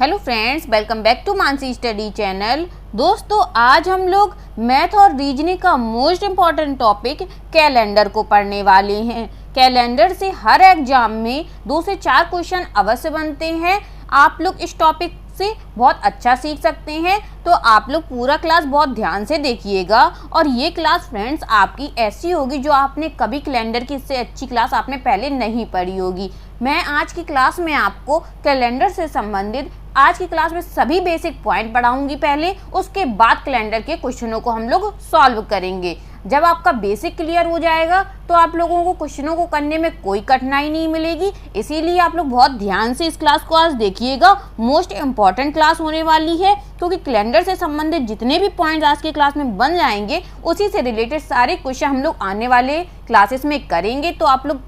Hello friends, welcome back to Mansi study channel. दोस्तों, आज हम लोग मैथ और रीजनिंग का मोस्ट इम्पॉर्टेंट टॉपिक कैलेंडर को पढ़ने वाले हैं। कैलेंडर से हर एग्जाम में 2 से 4 क्वेश्चन अवश्य बनते हैं। आप लोग इस टॉपिक से बहुत अच्छा सीख सकते हैं, तो आप लोग पूरा क्लास बहुत ध्यान से देखिएगा। और ये क्लास फ्रेंड्स आपकी ऐसी होगी जो आपने कभी कैलेंडर की इससे अच्छी क्लास आपने पहले नहीं पढ़ी होगी। मैं आज की क्लास में आपको कैलेंडर से संबंधित आज की क्लास में सभी बेसिक पॉइंट पढ़ाऊंगी पहले, उसके बाद कैलेंडर के क्वेश्चनों को हम लोग सॉल्व करेंगे। जब आपका बेसिक क्लियर हो जाएगा तो आप लोगों को क्वेश्चनों को करने में कोई कठिनाई नहीं मिलेगी। इसीलिए आप लोग बहुत ध्यान से इस क्लास को आज देखिएगा। मोस्ट इम्पॉर्टेंट क्लास होने वाली है, क्योंकि कैलेंडर से संबंधित जितने भी पॉइंट्स आज की क्लास में बन जाएंगे उसी से रिलेटेड सारे क्वेश्चन हम लोग आने वाले क्लासेस में करेंगे। तो आप लोग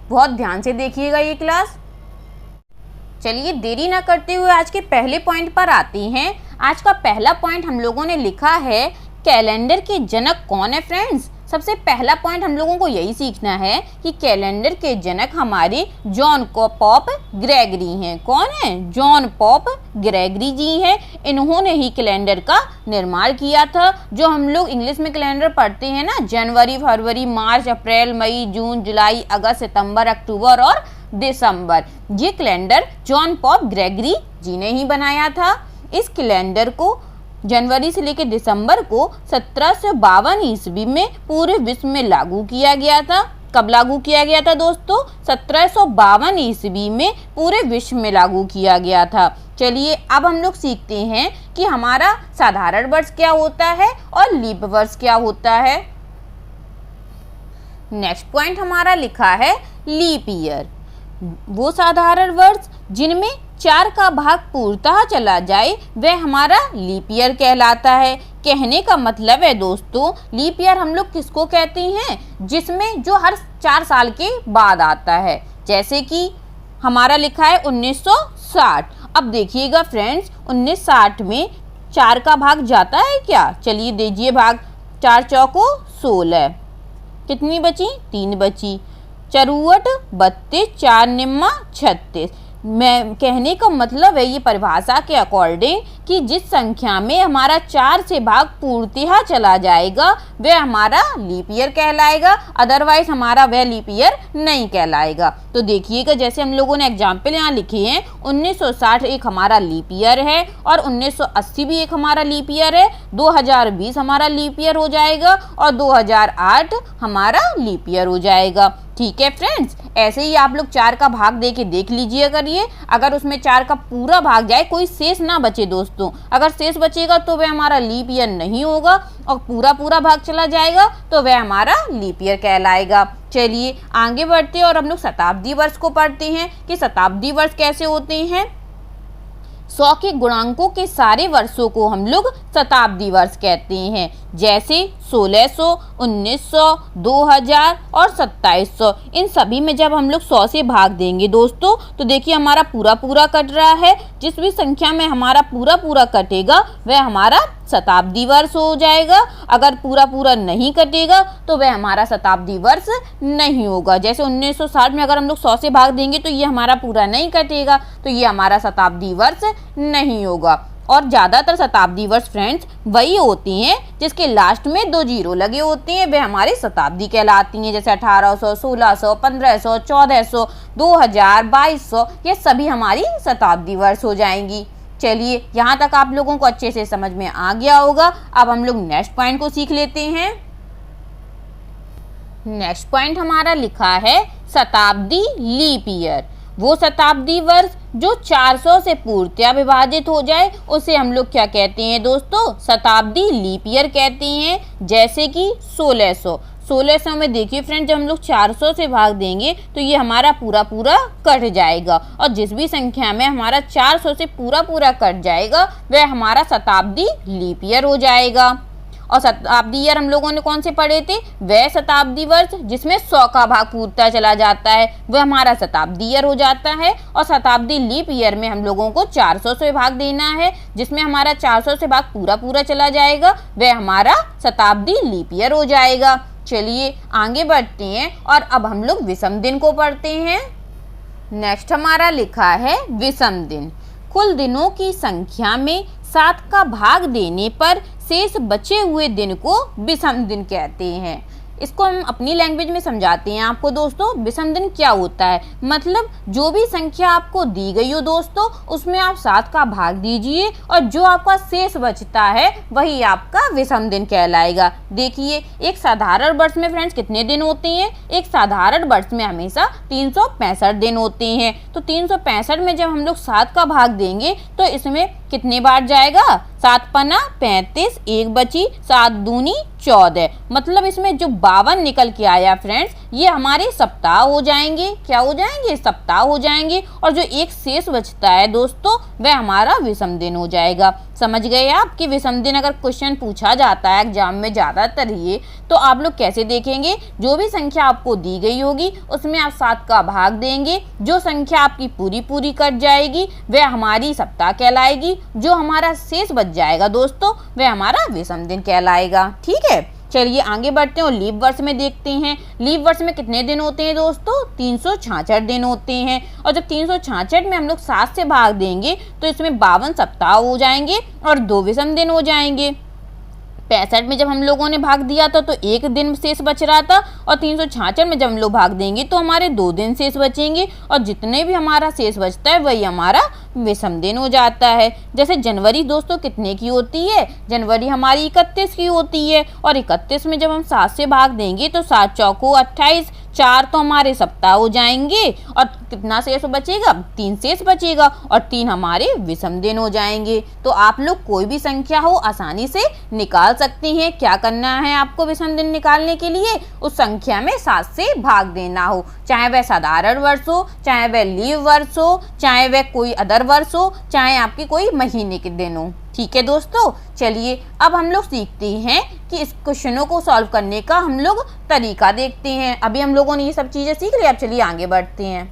बहुत ध्यान से देखिएगा ये क्लास। चलिए देरी ना करते हुए आज के पहले पॉइंट पर आते हैं। आज का पहला पॉइंट हम लोगों ने लिखा है कैलेंडर के जनक कौन है फ्रेंड्स। सबसे पहला पॉइंट हम लोगों को यही सीखना है कि कैलेंडर के जनक हमारे जॉन पॉप ग्रेगरी हैं। कौन है? जॉन पॉप ग्रेगरी जी हैं। इन्होंने ही कैलेंडर का निर्माण किया था। जो हम लोग इंग्लिश में कैलेंडर पढ़ते हैं ना, जनवरी, फरवरी, मार्च, अप्रैल, मई, जून, जुलाई, अगस्त, सितंबर, अक्टूबर और दिसंबर, ये कैलेंडर जॉन पॉप ग्रेगरी जी ने ही बनाया था। इस कैलेंडर को जनवरी से लेकर दिसंबर को 1752 ईस्वी में पूरे विश्व में लागू किया गया था। कब लागू किया गया था दोस्तों? 1752 ईस्वी में पूरे विश्व में लागू किया गया था। चलिए अब हम लोग सीखते हैं कि हमारा साधारण वर्ष क्या होता है और लीप वर्ष क्या होता है। नेक्स्ट पॉइंट हमारा लिखा है लीप ईयर। वो साधारण वर्ष जिनमें 4 का भाग पूर्णतः चला जाए वह हमारा लीप ईयर कहलाता है। कहने का मतलब है दोस्तों, लीप ईयर हम लोग किसको कहते हैं? जिसमें जो हर 4 साल के बाद आता है। जैसे कि हमारा लिखा है 1960। अब देखिएगा फ्रेंड्स, 1960 में 4 का भाग जाता है क्या? चलिए दीजिए भाग। 4 चौको 16, कितनी बची? 3 बची। चरुवट 32, 4 निम्मा 36। मैं कहने का मतलब है ये परिभाषा के अकॉर्डिंग कि जिस संख्या में हमारा 4 से भाग पूर्णतः चला जाएगा वह हमारा लीप ईयर कहलाएगा, अदरवाइज हमारा वह लीप ईयर नहीं कहलाएगा। तो देखिएगा, जैसे हम लोगों ने एग्जाम्पल यहाँ लिखे हैं, 1960 एक हमारा लीप ईयर है और 1980 भी एक हमारा लीप ईयर है। 2020 हमारा लीप ईयर हो जाएगा और 2008 हमारा लीप ईयर हो जाएगा। ठीक है फ्रेंड्स, ऐसे ही आप लोग 4 का भाग दे के देख लीजिए करिए। अगर उसमें 4 का पूरा भाग जाए, कोई शेष ना बचे दोस्तों, अगर शेष बचेगा तो वह हमारा लीप ईयर नहीं होगा, और पूरा भाग चला जाएगा तो वह हमारा लीप ईयर कहलाएगा। चलिए आगे बढ़ते हैं और हम लोग शताब्दी वर्ष को पढ़ते हैं कि शताब्दी वर्ष कैसे होते हैं। 100 के गुणांकों के सारे वर्षों को हम लोग शताब्दी वर्ष कहते हैं। जैसे 1600, 1900, 2000 और 2700, इन सभी में जब हम लोग 100 से भाग देंगे दोस्तों, तो देखिए हमारा पूरा कट रहा है। जिस भी संख्या में हमारा पूरा कटेगा वह हमारा शताब्दी वर्ष हो जाएगा। अगर पूरा नहीं कटेगा तो वह हमारा शताब्दी वर्ष नहीं होगा। जैसे 1960 में अगर हम लोग 100 से भाग देंगे तो ये हमारा पूरा नहीं कटेगा, तो ये हमारा शताब्दी वर्ष नहीं होगा। और ज़्यादातर शताब्दी वर्ष फ्रेंड्स वही होती हैं जिसके लास्ट में 2 जीरो लगे होते हैं, वे हमारी शताब्दी कहलाती हैं। जैसे 1800, 1600, 1500, 1400, 2000, 2200, ये सभी हमारी शताब्दी वर्ष हो जाएंगी। चलिए यहाँ तक आप लोगों को अच्छे से समझ में आ गया होगा। अब हम लोग नेक्स्ट पॉइंट को सीख लेते हैं। नेक्स्ट पॉइंट हमारा लिखा है शताब्दी लीप ईयर। वो शताब्दी वर्ष जो 400 से पूर्णतः विभाजित हो जाए उसे हम लोग क्या कहते हैं दोस्तों? शताब्दी लीप ईयर कहते हैं। जैसे कि 1600 में देखिए फ्रेंड, जब हम लोग 400 से भाग देंगे तो ये हमारा पूरा कट जाएगा, और जिस भी संख्या में हमारा 400 से पूरा कट जाएगा वह हमारा शताब्दी लीप ईयर हो जाएगा। और शताब्दी ईयर हम लोगों ने कौन से पढ़े थे? वह शताब्दी वर्ष जिसमें 100 का भाग पूर्णतः चला जाता है वह हमारा शताब्दी ईयर हो जाता है। और शताब्दी लीप ईयर में हम लोगों को 400 से भाग देना है, जिसमें हमारा 400 से भाग पूरा चला जाएगा वह हमारा शताब्दी लीप ईयर हो जाएगा। चलिए आगे बढ़ते हैं और अब हम लोग विषम दिन को पढ़ते हैं। नेक्स्ट हमारा लिखा है विषम दिन। कुल दिनों की संख्या में 7 का भाग देने पर शेष बचे हुए दिन को विषम दिन कहते हैं। इसको हम अपनी लैंग्वेज में समझाते हैं आपको दोस्तों। विषम दिन क्या होता है, मतलब जो भी संख्या आपको दी गई हो दोस्तों उसमें आप 7 का भाग दीजिए और जो आपका शेष बचता है वही आपका विषम दिन कहलाएगा। देखिए एक साधारण वर्ष में फ्रेंड्स कितने दिन होते हैं, एक साधारण वर्ष में हमेशा 365 दिन होते हैं। तो 365 में जब हम लोग 7 का भाग देंगे तो इसमें कितने बार जाएगा, 7 पन्ना 35, 1 बची, 7 दूनी 14, मतलब इसमें जो 52 निकल के आया फ्रेंड्स ये हमारे सप्ताह हो जाएंगे। क्या हो जाएंगे, सप्ताह हो जाएंगे। और जो एक शेष बचता है दोस्तों वह हमारा विषम दिन हो जाएगा। समझ गए आप कि विषम दिन अगर क्वेश्चन पूछा जाता है एग्जाम में ज़्यादातर ये, तो आप लोग कैसे देखेंगे, जो भी संख्या आपको दी गई होगी उसमें आप 7 का भाग देंगे, जो संख्या आपकी पूरी कट जाएगी वह हमारी सप्ताह कहलाएगी, जो हमारा शेष बच जाएगा दोस्तों वह हमारा विषम दिन कहलाएगा। ठीक है, चलिए आगे बढ़ते हैं और लीप वर्ष में देखते हैं। लीप वर्ष में कितने दिन होते हैं दोस्तों, 366 दिन होते हैं। और जब 366 में हम लोग 7 से भाग देंगे तो इसमें 52 सप्ताह हो जाएंगे और 2 विषम दिन हो जाएंगे। 65 में जब हम लोगों ने भाग दिया था तो 1 दिन शेष बच रहा था और 366 में जब हम लोग भाग देंगे तो हमारे 2 दिन शेष बचेंगे और जितने भी हमारा शेष बचता है वही हमारा विषम दिन हो जाता है। जैसे जनवरी दोस्तों कितने की होती है, जनवरी हमारी 31 की होती है और 31 में जब हम 7 से भाग देंगे तो 7 चौको 28, 4 तो हमारे सप्ताह हो जाएंगे और कितना शेष बचेगा, 3 शेष बचेगा और 3 हमारे विषम दिन हो जाएंगे। तो आप लोग कोई भी संख्या हो आसानी से निकाल सकते हैं। क्या करना है आपको विषम दिन निकालने के लिए, उस संख्या में 7 से भाग देना हो, चाहे वह साधारण वर्ष हो, चाहे वह लीव वर्ष हो, चाहे वह कोई अदर वर्ष हो, चाहे आपकी कोई महीने के दिन हो। ठीक है दोस्तों, चलिए अब हम लोग सीखते हैं कि इस क्वेश्चनों को सॉल्व करने का हम लोग तरीका देखते हैं। अभी हम लोगों ने ये सब चीजें सीख ली, अब चलिए आगे बढ़ते हैं।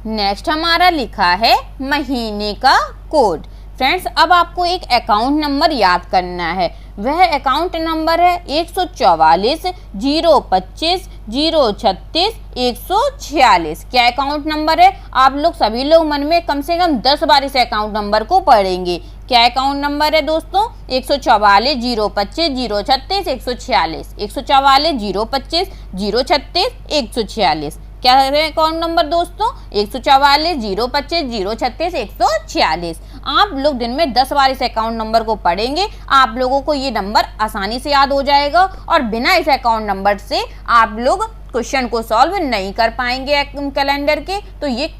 नेक्स्ट हमारा लिखा है महीने का कोड। फ्रेंड्स अब आपको एक अकाउंट नंबर याद करना है, वह अकाउंट नंबर है 144 025 036 146। क्या अकाउंट नंबर है, आप लोग सभी लोग मन में कम से कम 10 बार इस अकाउंट नंबर को पढ़ेंगे। क्या अकाउंट नंबर है दोस्तों, 144 025 036 146, 144 025 036 146। क्या है अकाउंट नंबर दोस्तों, 144 025 036 146। आप लोग दिन में 10 बार इस अकाउंट नंबर को पढ़ेंगे, आप लोगों को ये नंबर आसानी से याद हो जाएगा और बिना इस अकाउंट नंबर से आप लोग क्वेश्चन को सॉल्व नहीं कर पाएंगे कैलेंडर के। तो ये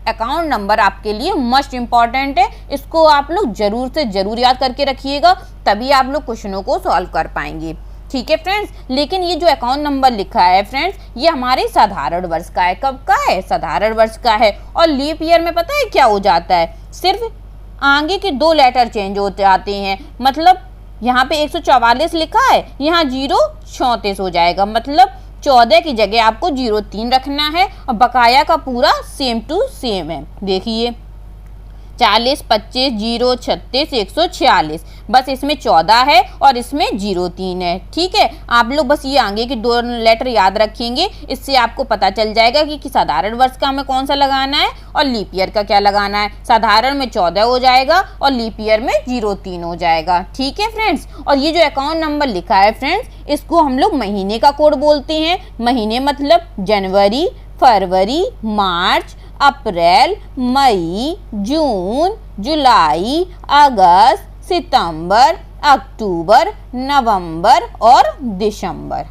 अकाउंट नंबर आपके लिए मस्ट इम्पॉर्टेंट है, इसको आप लोग जरूर से जरूर याद करके रखिएगा, तभी आप लोग क्वेश्चनों को सॉल्व कर पाएंगे। ठीक है फ्रेंड्स, लेकिन ये जो अकाउंट नंबर लिखा है फ्रेंड्स ये हमारे साधारण वर्ष का है। कब का है, साधारण वर्ष का है। और लीप ईयर में पता है क्या हो जाता है, सिर्फ आगे के 2 लेटर चेंज हो जाते हैं। मतलब यहाँ पे 144 लिखा है, यहाँ 036 हो जाएगा, मतलब 14 की जगह आपको 03 रखना है और बकाया का पूरा सेम टू सेम है। देखिए 40 25 0 36 146, बस इसमें 14 है और इसमें 03 है। ठीक है, आप लोग बस ये आगे के 2 लेटर याद रखेंगे, इससे आपको पता चल जाएगा कि साधारण वर्ष का हमें कौन सा लगाना है और लीप ईयर का क्या लगाना है। साधारण में 14 हो जाएगा और लीप ईयर में 03 हो जाएगा। ठीक है फ्रेंड्स, और ये जो अकाउंट नंबर लिखा है फ्रेंड्स इसको हम लोग महीने का कोड बोलते हैं। महीने मतलब जनवरी, फरवरी, मार्च, अप्रैल, मई, जून, जुलाई, अगस्त, सितंबर, अक्टूबर, नवंबर और दिसंबर।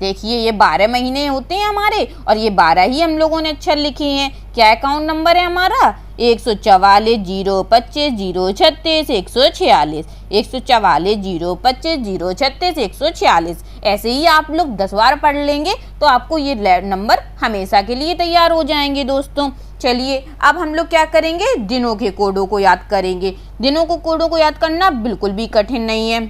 देखिए ये 12 महीने होते हैं हमारे और ये 12 ही हम लोगों ने अक्षर लिखे हैं। क्या अकाउंट नंबर है हमारा, 144 025 036 146, 144 025 036 146। ऐसे ही आप लोग 10 बार पढ़ लेंगे तो आपको ये नंबर हमेशा के लिए तैयार हो जाएंगे दोस्तों। चलिए अब हम लोग क्या करेंगे, दिनों के कोडों को याद करेंगे। दिनों को कोडों को याद करना बिल्कुल भी कठिन नहीं है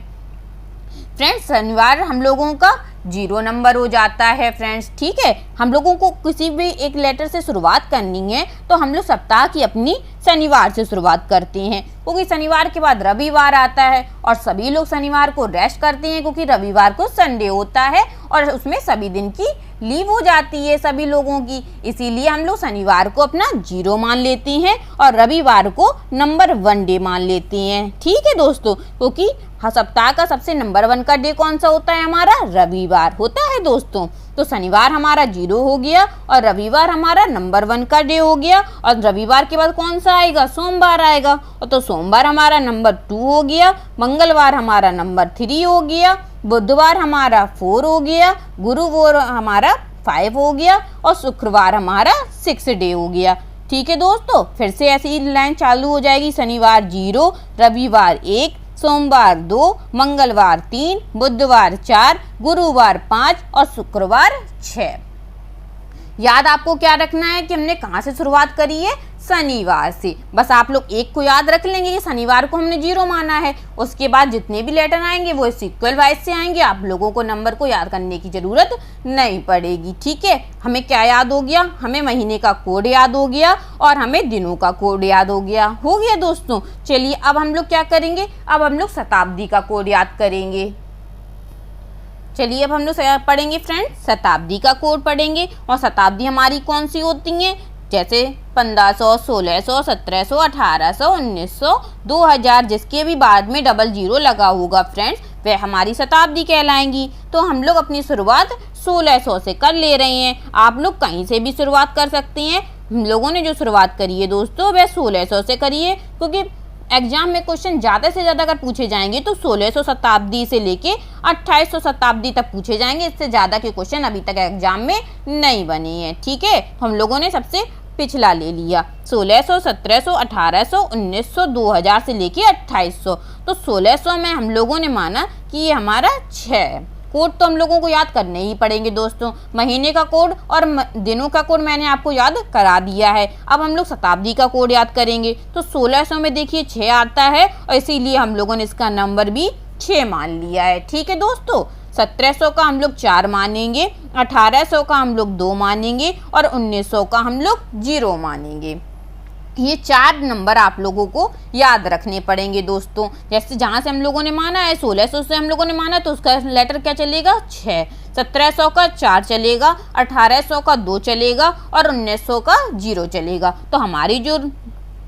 फ्रेंड्स। शनिवार हम लोगों का 0 नंबर हो जाता है फ्रेंड्स। ठीक है, हम लोगों को किसी भी एक लेटर से शुरुआत करनी है तो हम लोग सप्ताह की अपनी शनिवार से शुरुआत करते हैं, क्योंकि शनिवार के बाद रविवार आता है और सभी लोग शनिवार को रेस्ट करते हैं क्योंकि रविवार को संडे होता है और उसमें सभी दिन की लीव हो जाती है सभी लोगों की, इसीलिए हम लोग शनिवार को अपना 0 मान लेते हैं और रविवार को नंबर 1 डे मान लेते हैं। ठीक है दोस्तों, क्योंकि सप्ताह का सबसे नंबर 1 का डे कौन सा होता है? हमारा रविवार होता है दोस्तों। तो शनिवार हमारा 0 हो गया और रविवार हमारा नंबर 1 का डे हो गया, और रविवार के बाद कौन सा आएगा? सोमवार आएगा, और तो सोमवार हमारा नंबर 2 हो गया, मंगलवार हमारा नंबर 3 हो गया, बुधवार हमारा 4 हो गया, गुरुवार हमारा 5 हो गया, और शुक्रवार हमारा 6 डे हो गया। ठीक है दोस्तों, फिर से ऐसी ही लाइन चालू हो जाएगी। शनिवार 0, रविवार 1, सोमवार 2, मंगलवार 3, बुधवार 4, गुरुवार 5 और शुक्रवार 6। याद आपको क्या रखना है कि हमने कहाँ से शुरुआत करी है? शनिवार से। बस आप लोग एक को याद रख लेंगे कि शनिवार को हमने 0 माना है, उसके बाद जितने भी लेटर आएंगे वो सीक्वल वाइज से आएंगे। आप लोगों को नंबर को याद करने की जरूरत नहीं पड़ेगी। ठीक है, हमें क्या याद हो गया? हमें महीने का कोड याद हो गया और हमें दिनों का कोड याद हो गया दोस्तों। चलिए अब हम लोग क्या करेंगे? अब हम लोग शताब्दी का कोड याद करेंगे। चलिए अब हम लोग पढ़ेंगे फ्रेंड्स, शताब्दी का कोड पढ़ेंगे। और शताब्दी हमारी कौन सी होती हैं? जैसे 1500, 1600, 1700, 1800, 1900, 2000, जिसके भी बाद में 00 लगा होगा फ्रेंड्स, वह हमारी शताब्दी कहलाएंगी। तो हम लोग अपनी शुरुआत 1600 से कर ले रहे हैं। आप लोग कहीं से भी शुरुआत कर सकते हैं। हम लोगों ने जो शुरुआत करी है दोस्तों वह 1600 से करिए, क्योंकि एग्जाम में क्वेश्चन ज़्यादा से ज़्यादा अगर पूछे जाएंगे तो 1600 शताब्दी से लेके 2800 शताब्दी तक पूछे जाएंगे। इससे ज़्यादा के क्वेश्चन अभी तक एग्जाम में नहीं बने हैं। ठीक है, हम लोगों ने सबसे पिछला ले लिया 1600, 1700, 1800, 1900, 2000 से लेके 2800। तो 1600 में हम लोगों ने माना कि ये हमारा 6 है। कोड तो हम लोगों को याद करने ही पड़ेंगे दोस्तों। महीने का कोड और दिनों का कोड मैंने आपको याद करा दिया है। अब हम लोग शताब्दी का कोड याद करेंगे। तो 1600 में देखिए 6 आता है, और इसीलिए हम लोगों ने इसका नंबर भी 6 मान लिया है। ठीक है दोस्तों, 1700 का हम लोग 4 मानेंगे, 1800 का हम लोग 2 मानेंगे और 1900 का हम लोग 0 मानेंगे। ये 4 नंबर आप लोगों को याद रखने पड़ेंगे दोस्तों। जैसे जहाँ से हम लोगों ने माना है 1600 से हम लोगों ने माना, तो उसका लेटर क्या चलेगा? 6। 1700 का 4 चलेगा, 1800 का 2 चलेगा और 1900 का 0 चलेगा। तो हमारी जो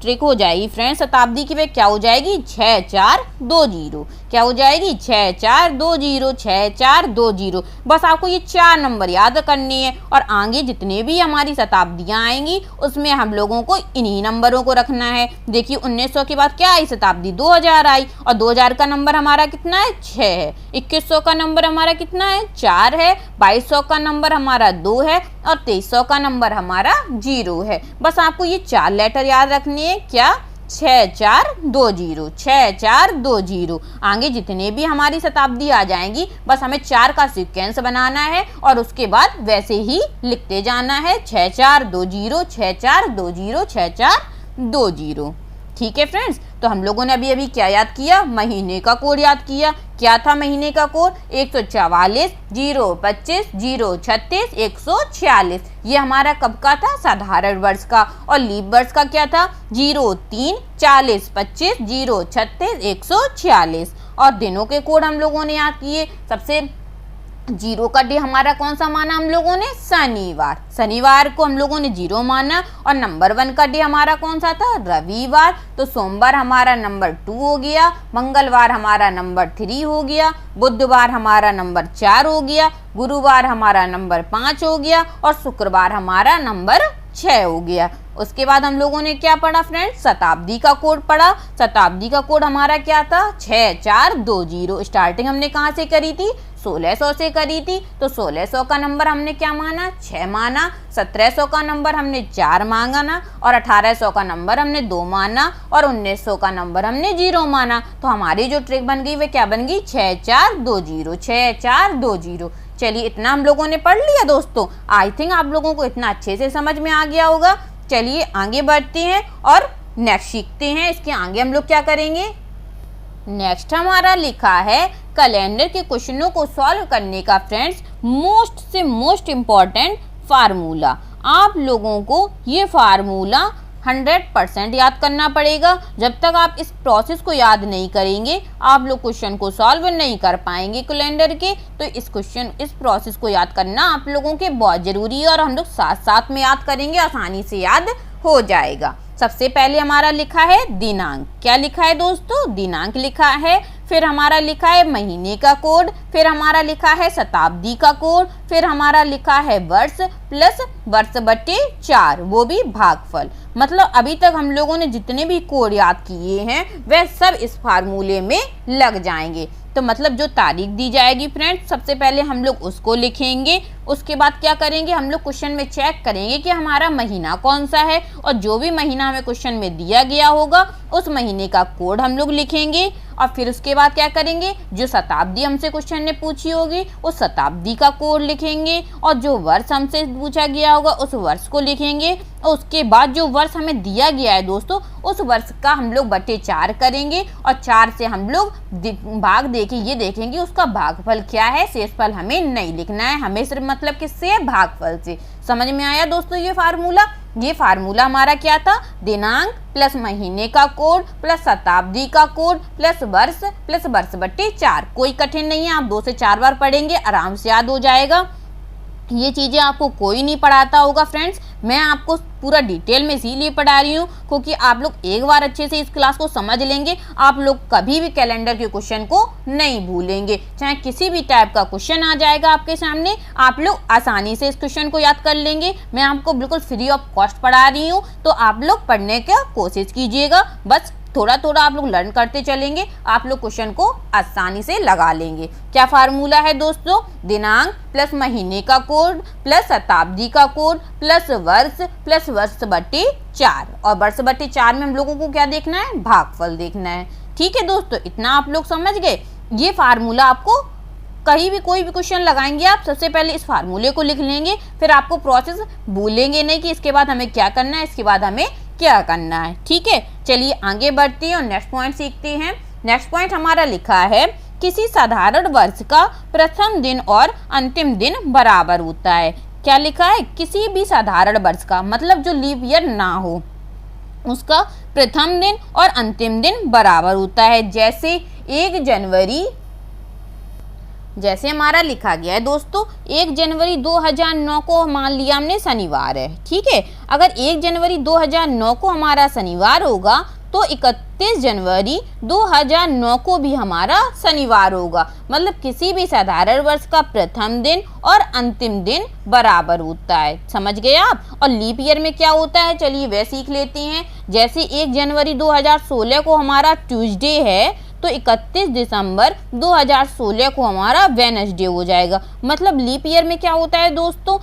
ट्रिक हो जाएगी फ्रेंड्स शताब्दी की, वे क्या हो जाएगी? 6420। क्या हो जाएगी? 6420, 6420। बस आपको ये 4 नंबर याद करनी है, और आगे जितने भी हमारी शताब्दियाँ आएंगी उसमें हम लोगों को इन्हीं नंबरों को रखना है। देखिए 1900 के बाद क्या आई? शताब्दी 2000 आई, और 2000 का नंबर हमारा कितना है? 6 है। 2100 का नंबर हमारा कितना है? 4 है। 2200 का नंबर हमारा 2 है, और 2300 का नंबर हमारा 0 है। बस आपको ये 4 लेटर याद रखनी है। क्या? 6420, 6420। आगे जितने भी हमारी शताब्दी आ जाएंगी बस हमें 4 का सीक्वेंस बनाना है और उसके बाद वैसे ही लिखते जाना है 6420, 6420, 6420। ठीक है फ्रेंड्स, तो हम लोगों ने अभी क्या याद किया? महीने का कोड याद किया। क्या था महीने का कोड? 144, 025, 036, 146। ये हमारा कब का था? साधारण वर्ष का। और लीप वर्ष का क्या था? 03, 40, 25, 036, 146। और दिनों के कोड हम लोगों ने याद किए। सबसे 0 का डे हमारा कौन सा माना हम लोगों ने? शनिवार। शनिवार को हम लोगों ने 0 माना। और नंबर 1 का डे हमारा कौन सा था? रविवार। तो सोमवार हमारा नंबर 2 हो गया, मंगलवार हमारा नंबर 3 हो गया, बुधवार हमारा नंबर 4 हो गया, गुरुवार हमारा नंबर 5 हो गया और शुक्रवार हमारा नंबर 6 हो गया। उसके बाद हम लोगों ने क्या पढ़ा फ्रेंड्स? शताब्दी का कोड पढ़ा। शताब्दी का कोड हमारा क्या था? 6420। स्टार्टिंग हमने कहाँ से करी थी? 1600 से करी थी। तो 1600 का नंबर हमने क्या माना? 6 माना। 1700 का नंबर हमने 4 मांगा और 1800 का नंबर हमने 2 माना और 1900 का नंबर हमने 0 माना। तो हमारी जो ट्रिक बन गई वह क्या बन गई? 6420, 6420। चलिए इतना हम लोगों ने पढ़ लिया दोस्तों। आई थिंक आप लोगों को इतना अच्छे से समझ में आ गया होगा। चलिए आगे बढ़ते हैं और नेक्स्ट सीखते हैं। इसके आगे हम लोग क्या करेंगे? नेक्स्ट हमारा लिखा है कैलेंडर के क्वेश्चनों को सॉल्व करने का फ्रेंड्स मोस्ट से मोस्ट इम्पॉर्टेंट फार्मूला। आप लोगों को ये फार्मूला 100% याद करना पड़ेगा। जब तक आप इस प्रोसेस को याद नहीं करेंगे आप लोग क्वेश्चन को सॉल्व नहीं कर पाएंगे कैलेंडर के। तो इस प्रोसेस को याद करना आप लोगों के बहुत ज़रूरी है और हम लोग साथ साथ में याद करेंगे, आसानी से याद हो जाएगा। सबसे पहले हमारा लिखा है दिनांक। क्या लिखा है दोस्तों? दिनांक लिखा है। फिर हमारा लिखा है महीने का कोड, फिर हमारा लिखा है शताब्दी का कोड, फिर हमारा लिखा है वर्ष प्लस वर्ष बटे 4, वो भी भागफल। मतलब अभी तक हम लोगों ने जितने भी कोड याद किए हैं वह सब इस फार्मूले में लग जाएंगे। तो मतलब जो तारीख दी जाएगी फ्रेंड्स, सबसे पहले हम लोग उसको लिखेंगे। उसके बाद क्या करेंगे, हम लोग क्वेश्चन में चेक करेंगे कि हमारा महीना कौन सा है और जो भी महीना हमें क्वेश्चन में दिया गया होगा उस महीने का कोड हम लोग लिखेंगे। और फिर उसके बाद क्या करेंगे, जो शताब्दी हमसे क्वेश्चन ने पूछी होगी उस शताब्दी का कोड लिखेंगे और जो वर्ष हमसे पूछा गया होगा उस वर्ष को लिखेंगे। और उसके बाद जो वर्ष हमें दिया गया है दोस्तों उस वर्ष का हम लोग बटे 4 करेंगे और 4 से हम लोग भाग देके ये देखेंगे उसका भागफल क्या है। शेषफल हमें नहीं लिखना है, हमें सिर्फ मतलब किससे है, भागफल से। समझ में आया दोस्तों ये फार्मूला? ये फार्मूला हमारा क्या था, दिनांक प्लस महीने का कोड प्लस शताब्दी का कोड प्लस वर्ष बट्टे 4। कोई कठिन नहीं है, आप 2 से 4 बार पढ़ेंगे आराम से याद हो जाएगा। ये चीज़ें आपको कोई नहीं पढ़ाता होगा फ्रेंड्स, मैं आपको पूरा डिटेल में इसीलिए पढ़ा रही हूँ क्योंकि आप लोग एक बार अच्छे से इस क्लास को समझ लेंगे आप लोग कभी भी कैलेंडर के क्वेश्चन को नहीं भूलेंगे। चाहे किसी भी टाइप का क्वेश्चन आ जाएगा आपके सामने आप लोग आसानी से इस क्वेश्चन को याद कर लेंगे। मैं आपको बिल्कुल फ्री ऑफ कॉस्ट पढ़ा रही हूँ, तो आप लोग पढ़ने का कोशिश कीजिएगा। बस थोड़ा थोड़ा आप लोग लर्न करते चलेंगे, आप लोग क्वेश्चन को आसानी से लगा लेंगे। क्या फार्मूला है दोस्तों, दिनांक प्लस महीने का कोड प्लस शताब्दी का कोड प्लस वर्ष बटे 4। और वर्ष बटे 4 में हम लोगों को क्या देखना है, भागफल देखना है। ठीक है दोस्तों, इतना आप लोग समझ गए। ये फार्मूला आपको कहीं भी कोई भी क्वेश्चन लगाएंगे आप सबसे पहले इस फार्मूले को लिख लेंगे, फिर आपको प्रोसेस भूलेंगे नहीं कि इसके बाद हमें क्या करना है, इसके बाद हमें क्या करना है। ठीक है, चलिए आगे बढ़ते हैं और नेक्स्ट पॉइंट सीखते हैं। नेक्स्ट पॉइंट हमारा लिखा है किसी साधारण वर्ष का प्रथम दिन और अंतिम दिन बराबर होता है। क्या लिखा है, किसी भी साधारण वर्ष का मतलब जो लीप ईयर ना हो उसका प्रथम दिन और अंतिम दिन बराबर होता है। जैसे 1 जनवरी, जैसे हमारा लिखा गया है दोस्तों 1 जनवरी 2009 को मान लिया हमने शनिवार है। ठीक है, अगर 1 जनवरी 2009 को हमारा शनिवार होगा तो 31 जनवरी 2009 को भी हमारा शनिवार होगा। मतलब किसी भी साधारण वर्ष का प्रथम दिन और अंतिम दिन बराबर होता है। समझ गए आप? और लीप ईयर में क्या होता है, चलिए वह सीख लेते हैं। जैसे 1 जनवरी 2016 को हमारा ट्यूसडे है तो 31 दिसंबर 2016 को हमारा वेडनेसडे हो जाएगा। मतलब लीप ईयर में क्या होता है दोस्तों,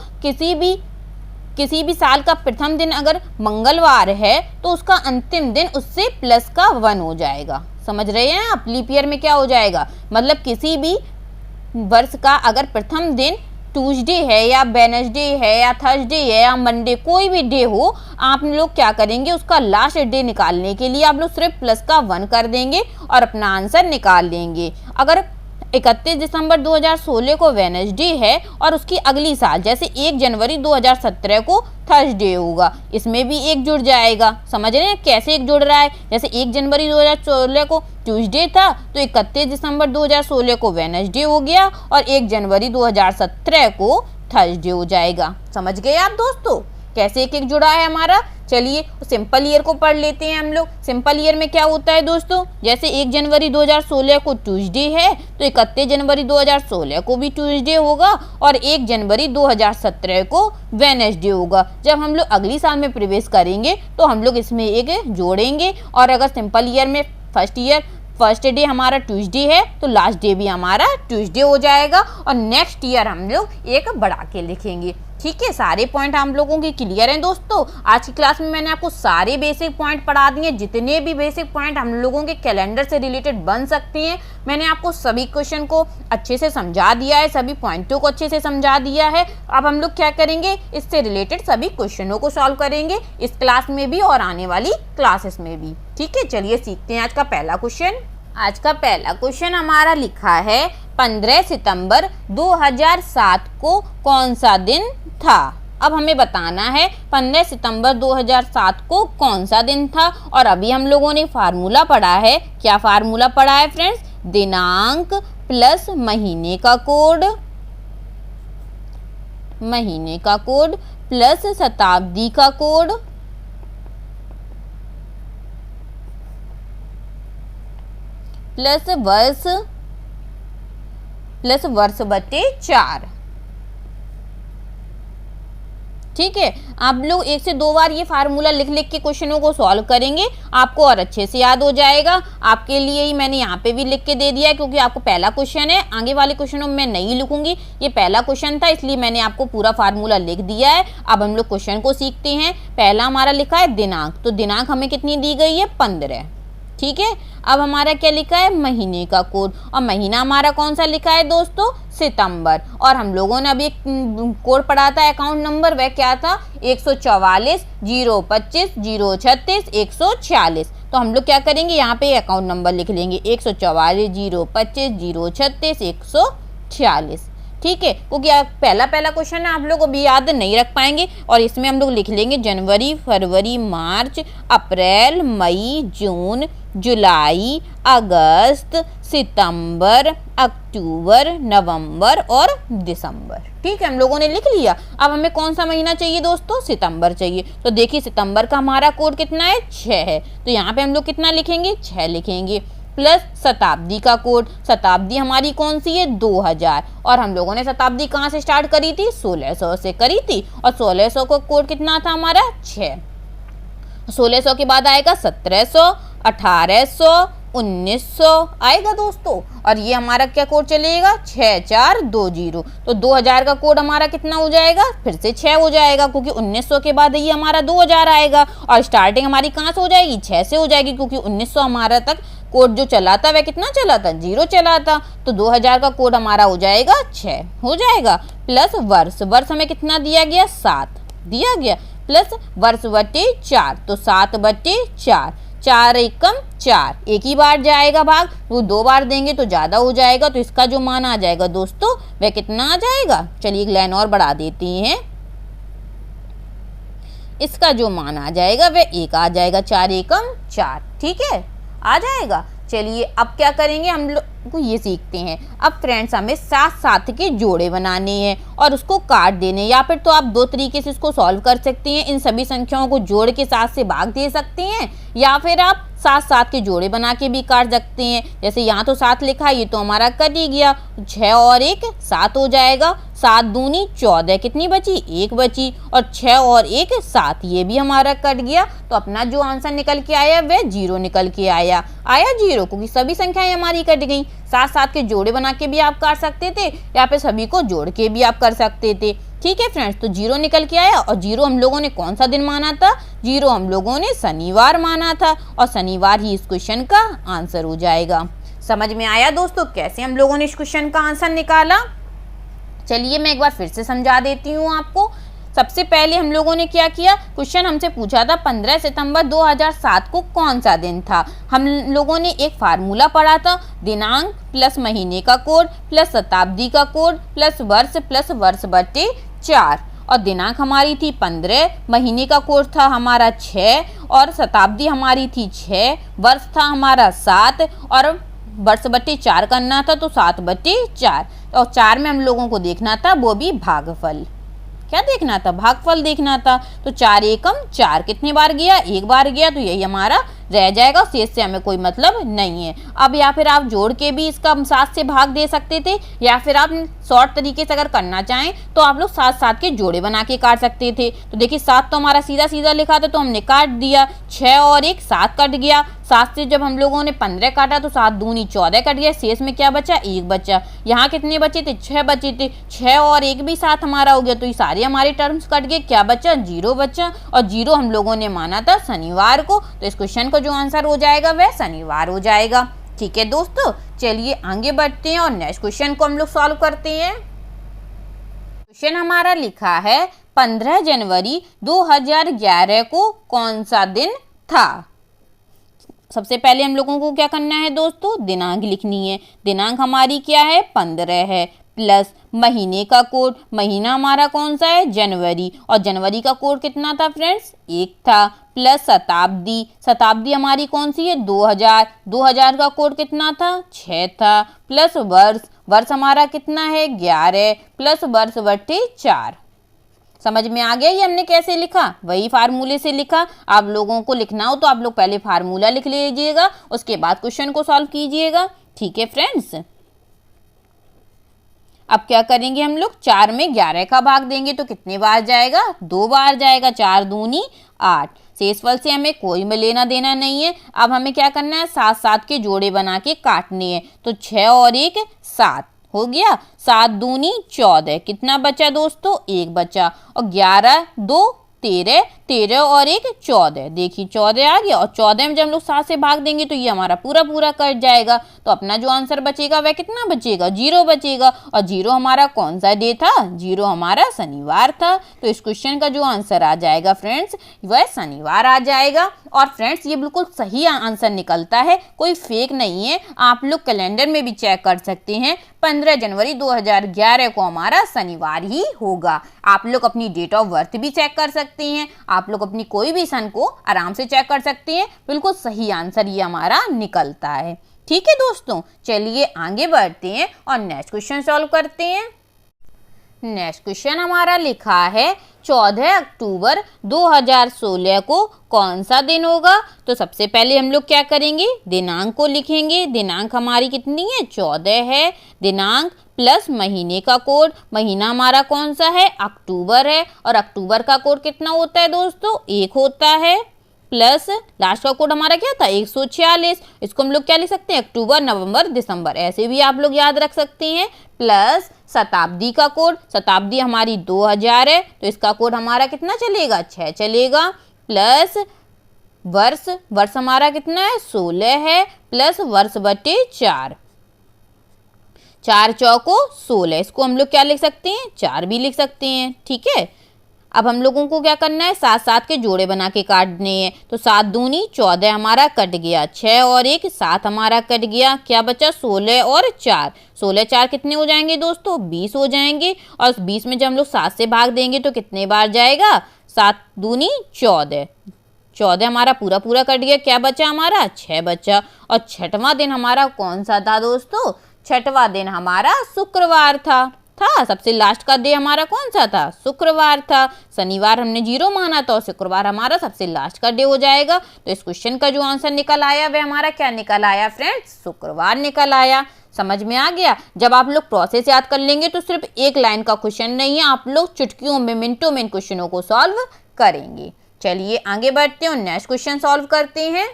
किसी भी साल का प्रथम दिन अगर मंगलवार है तो उसका अंतिम दिन उससे प्लस का 1 हो जाएगा। समझ रहे हैं आप? लीप ईयर में क्या हो जाएगा, मतलब किसी भी वर्ष का अगर प्रथम दिन ट्यूसडे है या वेडनेसडे है या थर्सडे है या मंडे, कोई भी डे हो, आप लोग क्या करेंगे उसका लास्ट डे निकालने के लिए आप लोग सिर्फ प्लस का 1 कर देंगे और अपना आंसर निकाल लेंगे। अगर 31 दिसंबर 2016 को वेडनेसडे है और उसकी अगली साल जैसे 1 जनवरी 2017 को थर्सडे होगा, इसमें भी 1 जुड़ जाएगा। समझ रहे हैं कैसे 1 जुड़ रहा है? जैसे 1 जनवरी 2016 को ट्यूसडे था तो 31 दिसंबर 2016 को वेडनेसडे हो गया और 1 जनवरी 2017 को थर्सडे हो जाएगा। समझ गए आप दोस्तों कैसे 1 जुड़ा है हमारा? चलिए सिंपल ईयर को पढ़ लेते हैं हम लोग। सिंपल ईयर में क्या होता है दोस्तों, जैसे 1 जनवरी 2016 को ट्यूसडे है तो 31 जनवरी 2016 को भी ट्यूसडे होगा और 1 जनवरी 2017 को वेडनेसडे होगा। जब हम लोग अगली साल में प्रवेश करेंगे तो हम लोग इसमें 1 जोड़ेंगे और अगर सिंपल ईयर में फर्स्ट डे हमारा ट्यूसडे है तो लास्ट डे भी हमारा ट्यूसडे हो जाएगा और नेक्स्ट ईयर हम लोग 1 बढ़ा के लिखेंगे। ठीक है, सारे पॉइंट हम लोगों के क्लियर हैं दोस्तों। आज की क्लास में मैंने आपको सारे बेसिक पॉइंट पढ़ा दिए, जितने भी बेसिक पॉइंट हम लोगों के कैलेंडर से रिलेटेड बन सकते हैं मैंने आपको सभी क्वेश्चन को अच्छे से समझा दिया है, सभी पॉइंटों को अच्छे से समझा दिया है। अब हम लोग क्या करेंगे, इससे रिलेटेड सभी क्वेश्चनों को सॉल्व करेंगे इस क्लास में भी और आने वाली क्लासेस में भी। ठीक है, चलिए सीखते हैं आज का पहला क्वेश्चन। आज का पहला क्वेश्चन हमारा लिखा है 15 सितंबर 2007 को कौन सा दिन था। अब हमें बताना है 15 सितंबर 2007 को कौन सा दिन था। और अभी हम लोगों ने फार्मूला पढ़ा है, क्या फार्मूला पढ़ा है फ्रेंड्स? दिनांक प्लस महीने का कोड, महीने का कोड प्लस शताब्दी का कोड प्लस वर्ष बटे 4। ठीक है, आप लोग 1 से 2 बार ये फार्मूला लिख लिख के क्वेश्चनों को सॉल्व करेंगे, आपको और अच्छे से याद हो जाएगा। आपके लिए ही मैंने यहाँ पे भी लिख के दे दिया है, क्योंकि आपको पहला क्वेश्चन है, आगे वाले क्वेश्चनों में मैं नहीं लिखूंगी, ये पहला क्वेश्चन था इसलिए मैंने आपको पूरा फार्मूला लिख दिया है। अब हम लोग क्वेश्चन को सीखते हैं। पहला हमारा लिखा है दिनांक, तो दिनांक हमें कितनी दी गई है? 15। ठीक है, अब हमारा क्या लिखा है? महीने का कोड, और महीना हमारा कौन सा लिखा है दोस्तों? सितंबर। और हम लोगों ने अभी एक कोड पढ़ा था, अकाउंट नंबर, वह क्या था? 144 025 036 146। तो हम लोग क्या करेंगे, यहाँ पे अकाउंट नंबर लिख लेंगे 144 025 036 146। ठीक है, क्योंकि पहला क्वेश्चन है, आप लोग अभी याद नहीं रख पाएंगे। और इसमें हम लोग लिख लेंगे जनवरी, फरवरी, मार्च, अप्रैल, मई, जून, जुलाई, अगस्त, सितंबर, अक्टूबर, नवंबर और दिसंबर। ठीक है, हम लोगों ने लिख लिया। अब हमें कौन सा महीना चाहिए दोस्तों? सितंबर चाहिए। तो देखिए सितंबर का हमारा कोड कितना है? 6 है। तो यहाँ पे हम लोग कितना लिखेंगे? 6 लिखेंगे। प्लस शताब्दी का कोड, शताब्दी हमारी कौन सी है? 2000। और हम लोगों ने शताब्दी कहाँ से स्टार्ट करी थी? 1600 से करी थी। और 1600 का कोड कितना था हमारा? 6। 1600 के बाद आएगा 1700, 1800, 1900 आएगा दोस्तों। और ये हमारा क्या कोड चलेगा? 6420। तो 2000 का कोड हमारा कितना हो जाएगा? फिर से 6 हो जाएगा, क्योंकि 1900 के बाद ये हमारा 2000 आएगा। और स्टार्टिंग हमारी कहाँ से हो जाएगी? 6 से हो जाएगी, क्योंकि 1900 हमारा तक कोड जो चला था वह कितना चला था? 0 चला था। तो 2000 का कोड हमारा हो जाएगा 6 हो जाएगा। प्लस वर्ष, वर्ष हमें कितना दिया गया? 7 दिया गया। प्लस वर्ष बटे 4, तो 7 बटे 4, 4 एकम 4, एक ही बार जाएगा भाग, वो 2 बार देंगे तो ज़्यादा हो जाएगा। तो इसका जो मान आ जाएगा दोस्तों वह कितना आ जाएगा? चलिए एक लाइन और बढ़ा देते हैं। इसका जो मान आ जाएगा वह 1 आ जाएगा, 4 एकम 4। ठीक है, आ जाएगा। चलिए अब क्या करेंगे, हम लोग को ये सीखते हैं। अब फ्रेंड्स हमें 7 के जोड़े बनाने हैं और उसको काट देने, या फिर तो आप 2 तरीके से इसको सॉल्व कर सकते हैं। इन सभी संख्याओं को जोड़ के 7 से भाग दे सकते हैं, या फिर आप 7 के जोड़े बना के भी काट सकते हैं। जैसे यहाँ तो 7 लिखा है, ये तो हमारा कट ही गया, 6 और 1 7 हो जाएगा। 7 दूनी 14, कितनी बची? 1 बची। और 6 और 1 7, ये भी हमारा कट गया। तो अपना जो आंसर निकल के आया वह 0 निकल के आया 0, क्योंकि सभी संख्याएं हमारी कट गई। 7 के जोड़े बना के भी आप काट सकते थे, या फिर सभी को जोड़ के भी आप कर सकते थे। ठीक है फ्रेंड्स, तो 0 निकल के आया। और 0 हम लोगों ने कौन सा दिन माना था? 0 हम लोगों ने शनिवार माना था, और शनिवार ही इस क्वेश्चन का आंसर हो जाएगा। समझ में आया दोस्तों कैसे हम लोगों ने इस क्वेश्चन का आंसर निकाला? चलिए मैं एक बार फिर से समझा देती हूँ आपको। सबसे पहले हम लोगों ने क्या किया, क्वेश्चन हमसे पूछा था 15 सितंबर 2007 को कौन सा दिन था। हम लोगों ने एक फार्मूला पढ़ा था, दिनांक प्लस महीने का कोड प्लस शताब्दी का कोड प्लस वर्ष बटे 4। और दिनांक हमारी थी 15, महीने का कोड था हमारा 6, और शताब्दी हमारी थी 6, वर्ष था हमारा 7, और वर्ष बटे 4 करना था, तो 7 बटे 4। और 4 में हम लोगों को देखना था वो भी भागफल। क्या देखना था? भागफल देखना था। तो 4 एकम 4 कितनी बार गया? 1 बार गया, तो यही हमारा रह जाएगा, शेष से हमें कोई मतलब नहीं है। अब या फिर आप जोड़ के भी इसका 7 से भाग दे सकते थे, या फिर आप शॉर्ट तरीके से अगर करना चाहें तो आप लोग 7 के जोड़े बना के काट सकते थे। तो देखिए 7 तो हमारा सीधा सीधा लिखा था, तो हमने काट दिया। 6 और 1 7 कट गया। 7 से जब हम लोगों ने 15 काटा तो 7 दूनी 14 कट गया, शेष में क्या बचा? 1 बचा। यहाँ कितने बचे थे? 6 बचे थे। 6 और 1 भी 7 हमारा हो गया, तो ये सारे हमारे टर्म्स कट गए। क्या बचा? 0 बचा। और 0 हम लोगों ने माना था शनिवार को, तो इस क्वेश्चन का जो आंसर हो जाएगा वह शनिवार हो जाएगा। ठीक है दोस्तों, चलिए आगे बढ़ते हैं और नेक्स्ट क्वेश्चन को हम लोग सॉल्व करते हैं। क्वेश्चन हमारा लिखा है 15 जनवरी 2011 को कौन सा दिन था। सबसे पहले हम लोगों को क्या करना है दोस्तों? दिनांक लिखनी है। दिनांक हमारी क्या है? 15 है। प्लस महीने का कोड, महीना हमारा कौन सा है, जनवरी, और जनवरी का कोड कितना था फ्रेंड्स, 1 था, प्लस शताब्दी, शताब्दी हमारी कौन सी है, 2000, 2000 का कोड कितना था, 6 था, प्लस वर्ष, वर्ष हमारा कितना है, 11, प्लस वर्ष बटे 4। समझ में आ गया ये हमने कैसे लिखा, वही फार्मूले से लिखा। आप लोगों को लिखना हो तो आप लोग पहले फार्मूला लिख लीजिएगा, उसके बाद क्वेश्चन को सॉल्व कीजिएगा। ठीक है फ्रेंड्स, अब क्या करेंगे हम लोग, 4 में 11 का भाग देंगे तो कितने बार जाएगा, 2 बार जाएगा, 4 दूनी 8। शेषफल से हमें कोई में लेना देना नहीं है। अब हमें क्या करना है, 7 7 के जोड़े बना के काटने हैं, तो 6 और 1 7 हो गया, 7 दूनी 14, कितना बचा दोस्तों, 1 बचा, और 11 2 13, 13 और 1 14, देखिए 14 आ गया, और 14 में जब हम लोग 7 से भाग देंगे तो ये हमारा पूरा पूरा कट जाएगा, तो अपना जो आंसर बचेगा वह कितना बचेगा, 0 बचेगा। और 0 हमारा कौन सा डे था, 0 हमारा शनिवार था, तो इस क्वेश्चन का जो आंसर आ जाएगा फ्रेंड्स वह शनिवार आ जाएगा। और फ्रेंड्स ये बिल्कुल सही आंसर निकलता है, कोई फेक नहीं है, आप लोग कैलेंडर में भी चेक कर सकते हैं, 15 जनवरी 2011 को हमारा शनिवार ही होगा। आप लोग अपनी डेट ऑफ बर्थ भी चेक कर सकते हैं, आप लोग अपनी कोई भी सन को आराम से चेक कर सकते हैं, बिल्कुल सही आंसर ये हमारा निकलता है। ठीक है दोस्तों, चलिए आगे बढ़ते हैं और नेक्स्ट क्वेश्चन सॉल्व करते हैं। नेक्स्ट क्वेश्चन हमारा लिखा है 14 अक्टूबर 2016 को कौन सा दिन होगा। तो सबसे पहले हम लोग क्या करेंगे, दिनांक को लिखेंगे, दिनांक हमारी कितनी है, 14 है, दिनांक प्लस महीने का कोड, महीना हमारा कौन सा है, अक्टूबर है, और अक्टूबर का कोड कितना होता है दोस्तों, 1 होता है, प्लस लास्ट का कोड हमारा क्या था, 146, इसको हम लोग क्या लिख सकते हैं, अक्टूबर नवंबर दिसंबर, ऐसे भी आप लोग याद रख सकते हैं, प्लस शताब्दी का कोड, शताब्दी हमारी 2000 है, तो इसका कोड हमारा कितना चलेगा, 6 चलेगा, प्लस वर्ष, वर्ष हमारा कितना है, 16 है, प्लस वर्ष बटे 4, 4 चौको 16, इसको हम लोग क्या लिख सकते हैं, 4 भी लिख सकते हैं। ठीक है, अब हम लोगों को क्या करना है, 7 7 के जोड़े बना के काटने हैं, तो 7 दूनी 14 हमारा कट गया, 6 और 1 7 हमारा कट गया, क्या बचा, 16 और 4, 16 4 कितने हो जाएंगे दोस्तों, 20 हो जाएंगे, और 20 में जब हम लोग 7 से भाग देंगे तो कितने बार जाएगा, 7 दूनी 14, 14 हमारा पूरा पूरा कट गया, क्या बचा हमारा, 6 बचा। और छठवां दिन हमारा कौन सा था दोस्तों, छठवां दिन हमारा शुक्रवार था, सबसे लास्ट का डे हमारा कौन सा था, शुक्रवार था, शनिवार हमने 0 माना था, और शुक्रवार हमारा सबसे लास्ट का डे हो जाएगा। तो इस क्वेश्चन का जो आंसर निकल आया वह हमारा क्या निकल आया फ्रेंड्स, शुक्रवार निकल आया। समझ में आ गया, जब आप लोग प्रोसेस याद कर लेंगे तो सिर्फ एक लाइन का क्वेश्चन नहीं है, आप लोग चुटकियों में मिनटों में इन क्वेश्चनों को सॉल्व करेंगे। चलिए आगे बढ़ते हैं और नेक्स्ट क्वेश्चन सॉल्व करते हैं।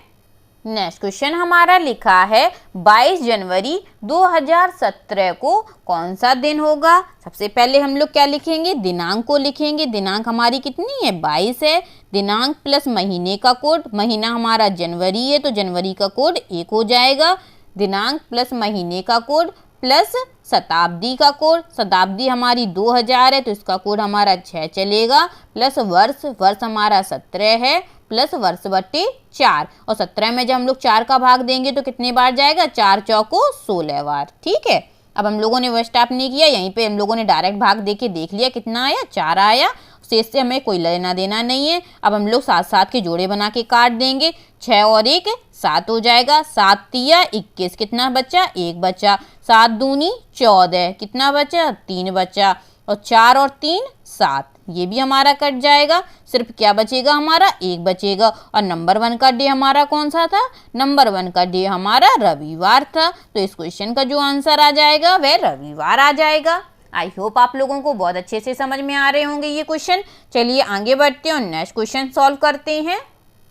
नेक्स्ट क्वेश्चन हमारा लिखा है 22 जनवरी 2017 को कौन सा दिन होगा। सबसे पहले हम लोग क्या लिखेंगे, दिनांक को लिखेंगे, दिनांक हमारी कितनी है, 22 है, दिनांक प्लस महीने का कोड, महीना हमारा जनवरी है तो जनवरी का कोड 1 हो जाएगा, दिनांक प्लस महीने का कोड प्लस शताब्दी का कोड, शताब्दी हमारी 2000 है तो इसका कोड हमारा 6 चलेगा, प्लस वर्ष, वर्ष हमारा 17 है, प्लस वर्ष बटे 4, और 17 में जब हम लोग 4 का भाग देंगे तो कितने बार जाएगा, 4 चौको 16 बार। ठीक है, अब हम लोगों ने वो स्टॉप नहीं किया, यहीं पे हम लोगों ने डायरेक्ट भाग दे के देख लिया कितना आया, 4 आया, शेष से हमें कोई लेना देना नहीं है। अब हम लोग 7 7 के जोड़े बना के काट देंगे, 6 और 1 7 हो जाएगा, 7 तिया 21, कितना बचा, 1 बचा, 7 दूनी 14, कितना बचा, 3 बचा, और 4 और 3 7, ये भी हमारा कट जाएगा, सिर्फ क्या बचेगा हमारा, 1 बचेगा। और नंबर 1 का डे हमारा कौन सा था, नंबर 1 का डे हमारा रविवार था, तो इस क्वेश्चन का जो आंसर आ जाएगा वह रविवार आ जाएगा। आई होप आप लोगों को बहुत अच्छे से समझ में आ रहे होंगे ये क्वेश्चन। चलिए आगे बढ़ते हैं और नेक्स्ट क्वेश्चन सॉल्व करते हैं।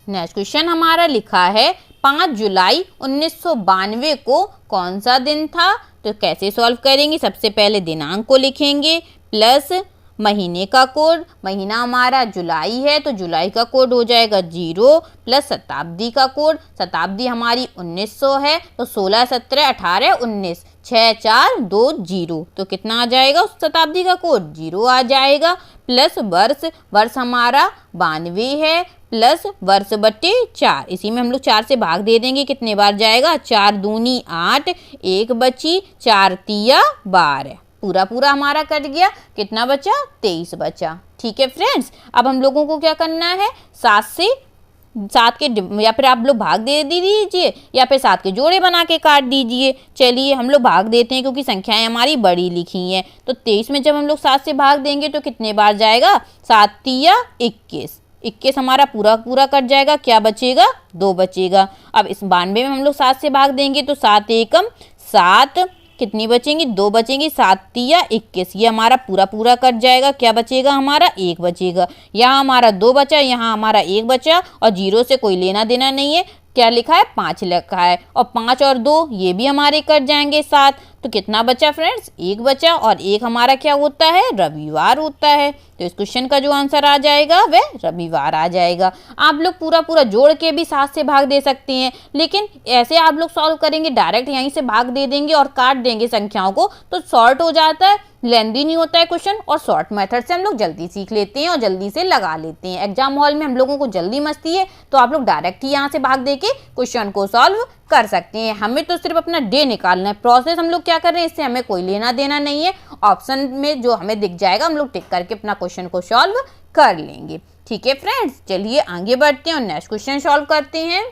नेक्स्ट क्वेश्चन हमारा लिखा है 5 जुलाई 1992 को कौन सा दिन था। तो कैसे सॉल्व करेंगे, सबसे पहले दिनांक को लिखेंगे, प्लस महीने का कोड, महीना हमारा जुलाई है तो जुलाई का कोड हो जाएगा 0, प्लस शताब्दी का कोड, शताब्दी हमारी 1900 है तो 16 17 18 19, 6 4 2 0, तो कितना आ जाएगा उस शताब्दी का कोड, 0 आ जाएगा, प्लस वर्ष, वर्ष हमारा 92 है, प्लस वर्ष बटे 4, इसी में हम लोग 4 से भाग दे देंगे, कितने बार जाएगा, 4 दूनी 8, 1 बची, 4 तिया 12, पूरा पूरा हमारा कट गया, कितना बचा 23 बचा। ठीक है फ्रेंड्स, अब हम लोगों को क्या करना है, 7 के या फिर आप लोग भाग दे दीजिए या फिर 7 के जोड़े बना के काट दीजिए। चलिए हम लोग भाग देते हैं क्योंकि संख्याएं हमारी बड़ी लिखी हैं। तो 23 में जब हम लोग 7 से भाग देंगे तो कितने बार जाएगा, 7 तिया 21, 21 हमारा पूरा पूरा कट जाएगा, क्या बचेगा 2 बचेगा। अब इस 92 में हम लोग 7 से भाग देंगे तो 7 एकम 7, कितनी बचेंगी 2 बचेंगी, 7 तिया 21, ये हमारा पूरा पूरा कट जाएगा, क्या बचेगा हमारा 1 बचेगा। यहाँ हमारा 2 बचा, यहाँ हमारा 1 बचा और 0 से कोई लेना देना नहीं है, क्या लिखा है 5 लिखा है, और 5 और 2 ये भी हमारे कट जाएंगे 7, तो कितना बचा फ्रेंड्स 1 बचा, और 1 हमारा क्या होता है, रविवार होता है। तो इस क्वेश्चन का जो आंसर आ जाएगा वह रविवार आ जाएगा। आप लोग पूरा पूरा जोड़ के भी 7 से भाग दे सकते हैं, लेकिन ऐसे आप लोग सॉल्व करेंगे डायरेक्ट यहीं से भाग दे देंगे और काट देंगे संख्याओं को, तो शॉर्ट हो जाता है, लेंदी नहीं होता है क्वेश्चन, और शॉर्ट मेथड से हम लोग जल्दी सीख लेते हैं और जल्दी से लगा लेते हैं। एग्जाम हॉल में हम लोगों को जल्दी मस्ती है तो आप लोग डायरेक्ट ही यहाँ से भाग दे के क्वेश्चन को सॉल्व कर सकते हैं। हमें तो सिर्फ अपना डे निकालना है, प्रोसेस हम लोग क्या कर रहे हैं इससे हमें कोई लेना देना नहीं है। ऑप्शन में जो हमें दिख जाएगा हम लोग टिक करके अपना क्वेश्चन को सॉल्व कर लेंगे। ठीक है फ्रेंड्स, चलिए आगे बढ़ते हैं और नेक्स्ट क्वेश्चन सॉल्व करते हैं।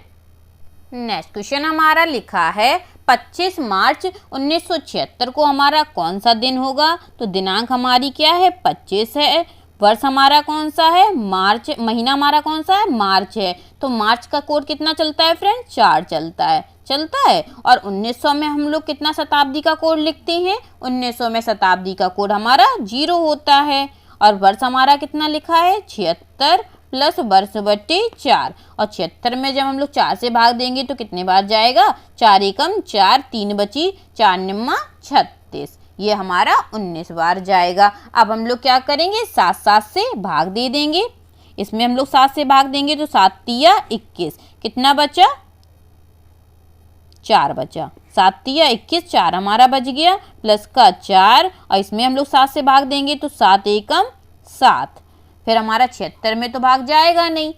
नेक्स्ट क्वेश्चन हमारा लिखा है 25 मार्च 1976 को हमारा कौन सा दिन होगा। तो दिनांक हमारी क्या है 25 है, वर्ष हमारा कौन सा है मार्च, महीना हमारा कौन सा है मार्च है। तो मार्च का कोड कितना चलता है फ्रेंड 4 चलता है। और 1900 में हम लोग कितना शताब्दी का कोड लिखते हैं, 1900 में शताब्दी का कोड हमारा 0 होता है। और वर्ष हमारा कितना लिखा है 76 प्लस वर्ष बट्टे 4, और 76 में जब हम लोग 4 से भाग देंगे तो कितने बार जाएगा, 4 एकम 4, 3 बची, 4 निम्मा 36, ये हमारा 19 बार जाएगा। अब हम लोग क्या करेंगे 7 से भाग दे देंगे, इसमें हम लोग 7 से भाग देंगे तो 7 तिया 21, कितना बचा 4 बचा, 7 तिया 21, 4 हमारा बच गया, प्लस का 4, और इसमें हम लोग 7 से भाग देंगे तो 7 एकम 7, फिर हमारा 76 में तो भाग जाएगा नहीं,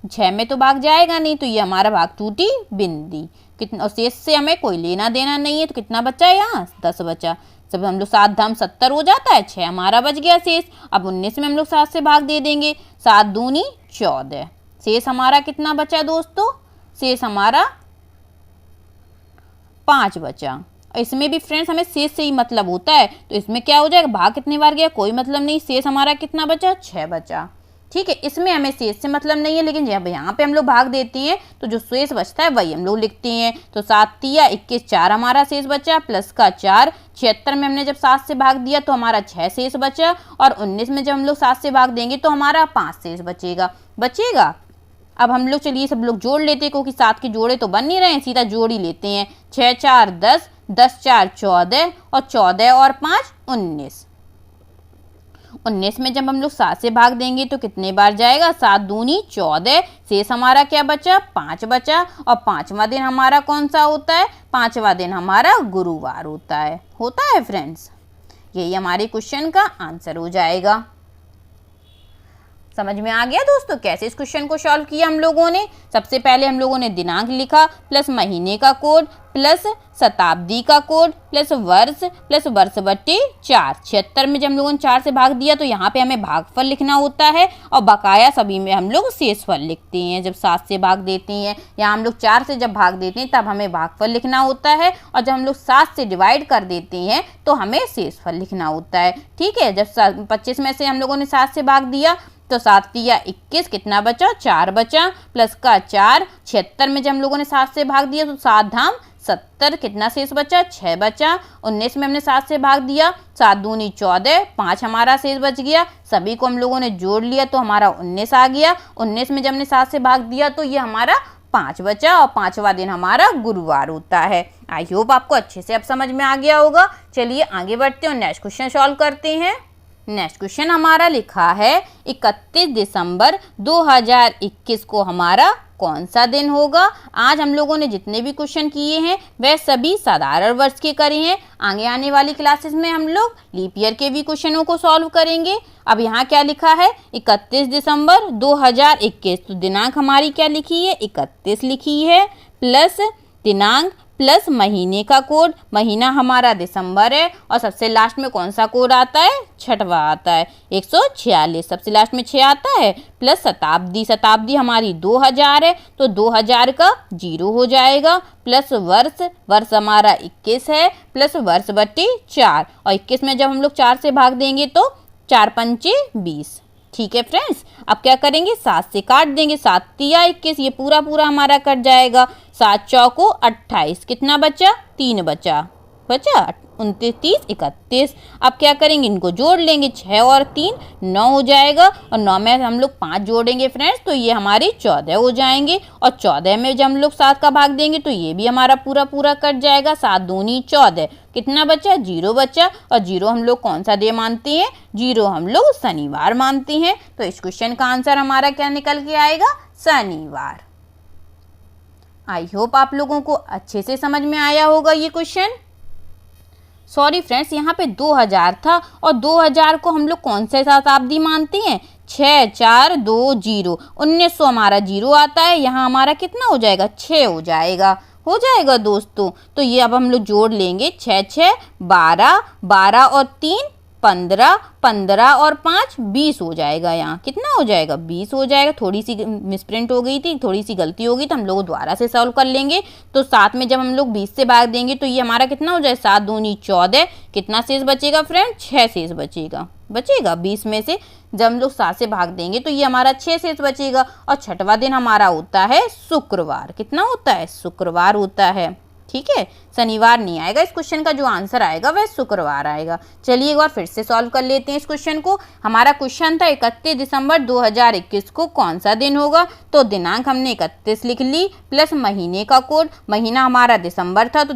6 में तो भाग जाएगा नहीं, तो ये हमारा भाग टूटी बिंदी, कितना, और शेष से हमें कोई लेना देना नहीं है, तो कितना बचा यहाँ 10 बचा। जब हम लोग 7 धाम 70 हो जाता है, 6 हमारा बच गया शेष। अब 19 में हम लोग 7 से भाग दे देंगे, 7 दूनी 14, शेष हमारा कितना बचा दोस्तों, शेष हमारा 5 बचा। इसमें भी फ्रेंड्स हमें शेष से ही मतलब होता है, तो इसमें क्या हो जाएगा भाग कितनी बार गया कोई मतलब नहीं, शेष हमारा कितना बचा 6 बचा। ठीक है, इसमें हमें शेष से मतलब नहीं है, लेकिन जब यहाँ पे हम लोग भाग देते हैं तो जो शेष बचता है वही हम लोग लिखते हैं। तो 7 तिया 21, 4 हमारा शेष बचा, प्लस का 4, 76 में हमने जब 7 से भाग दिया तो हमारा 6 शेष बचा, और 19 में जब हम लोग 7 से भाग देंगे तो हमारा 5 शेष बचेगा। अब हम लोग चलिए सब लोग जोड़ लेते हैं, क्योंकि 7 के जोड़े तो बन नहीं रहे हैं, सीधा जोड़ ही लेते हैं। 6 4 10, 10 4 14, और 14 और 5 19। 19 में जब हम लोग 7 से भाग देंगे तो कितने बार जाएगा, 7 दूनी 14, शेष हमारा क्या बचा 5 बचा, और 5वां दिन हमारा कौन सा होता है, 5वां दिन हमारा गुरुवार होता है फ्रेंड्स। यही हमारे क्वेश्चन का आंसर हो जाएगा। समझ में आ गया दोस्तों कैसे इस क्वेश्चन को सॉल्व किया हम लोगों ने। सबसे पहले हम लोगों ने दिनांक लिखा, प्लस महीने का कोड, प्लस शताब्दी का कोड, प्लस वर्ष बट्टे 4। 76 में जब हम लोगों ने 4 से भाग दिया तो यहाँ पे हमें भागफल लिखना होता है, और बकाया सभी में हम लोग शेषफल लिखते हैं जब 7 से भाग देते हैं। यहाँ हम लोग 4 से जब भाग देते हैं तब हमें भागफल लिखना होता है, और जब हम लोग 7 से डिवाइड कर देते हैं तो हमें शेषफल लिखना होता है। ठीक है, जब 25 में से हम लोगों ने 7 से भाग दिया तो 7 तिया 21, कितना बचा 4 बचा, प्लस का 4। 76 में जब हम लोगों ने 7 से भाग दिया तो 7 धाम 70, कितना शेष बचा 6 बचा। 19 में हमने 7 से भाग दिया, 7 दूनी 14, 5 हमारा शेष बच गया। सभी को हम लोगों ने जोड़ लिया तो हमारा 19 आ गया। 19 में जब हमने 7 से भाग दिया तो ये हमारा 5 बचा, और 5वां दिन हमारा गुरुवार होता है। आई होप आपको अच्छे से अब समझ में आ गया होगा। चलिए आगे बढ़ते हैं और नेक्स्ट क्वेश्चन सॉल्व करते हैं। नेक्स्ट क्वेश्चन हमारा लिखा है 31 दिसंबर 2021 को हमारा कौन सा दिन होगा। आज हम लोगों ने जितने भी क्वेश्चन किए हैं वह सभी साधारण वर्ष के करे हैं। आगे आने वाली क्लासेस में हम लोग लीप ईयर के भी क्वेश्चनों को सॉल्व करेंगे। अब यहाँ क्या लिखा है 31 दिसंबर 2021, तो दिनांक हमारी क्या लिखी है 31 लिखी है, प्लस दिनांक प्लस महीने का कोड, महीना हमारा दिसंबर है और सबसे लास्ट में कौन सा कोड आता है, छठवा आता है 146, सबसे लास्ट में 6 आता है, प्लस शताब्दी, शताब्दी हमारी 2000 है तो 2000 का 0 हो जाएगा, प्लस वर्ष, वर्ष हमारा 21 है, प्लस वर्ष बटे 4 और 21 में जब हम लोग 4 से भाग देंगे तो 4 पंचे 20। ठीक है फ्रेंड्स, अब क्या करेंगे, 7 से काट देंगे, 7 तिया 21, ये पूरा पूरा हमारा कट जाएगा, 7 चौको 28, कितना बचा, 3 बचा, 29, 30, 31। अब क्या करेंगे, इनको जोड़ लेंगे, 6 और 3 9 हो जाएगा और 9 में हम लोग 5 जोड़ेंगे फ्रेंड्स तो ये हमारे 14 हो जाएंगे और 14 में जब हम लोग 7 का भाग देंगे तो ये भी हमारा पूरा पूरा कट जाएगा, 7 दूनी 14, कितना बचा, 0 बचा और 0 हम लोग कौन सा डे मानते हैं, 0 हम लोग शनिवार मानते हैं। तो इस क्वेश्चन का आंसर हमारा क्या निकल के आएगा, शनिवार। आई होप आप लोगों को अच्छे से समझ में आया होगा ये क्वेश्चन। सॉरी फ्रेंड्स, यहाँ पे 2000 था और 2000 को हम लोग कौन से शताब्दी मानते हैं, 6 4 2 0, 1900 हमारा 0 आता है, यहाँ हमारा कितना हो जाएगा, 6 हो जाएगा दोस्तों। तो ये अब हम लोग जोड़ लेंगे, 6 6 12, 12 और 3 15, 15 और 5 20 हो जाएगा, यहाँ कितना हो जाएगा, 20 हो जाएगा। थोड़ी सी मिसप्रिंट हो गई थी, थोड़ी सी गलती होगी तो हम लोग दोबारा से सॉल्व कर लेंगे। तो 7 में जब हम लोग 20 से भाग देंगे तो ये हमारा कितना हो जाए, 7 दूनी 14, कितना शेष बचेगा फ्रेंड, 6 शेष बचेगा 20 में से जब हम लोग 7 से भाग देंगे तो ये हमारा 6 शेष बचेगा। और छठवां दिन हमारा होता है शुक्रवार, कितना होता है, शुक्रवार होता है। ठीक है, शनिवार नहीं आएगा, इस क्वेश्चन का जो आंसर आएगा वह शुक्रवार आएगा। चलिए एक बार फिर से सॉल्व कर लेते हैं इस क्वेश्चन को। हमारा क्वेश्चन था 31 दिसंबर 2021 को कौन सा दिन होगा, तो दिनांक हमने 31 लिख ली, प्लस महीने का कोड, महीना हमारा दिसंबर था तो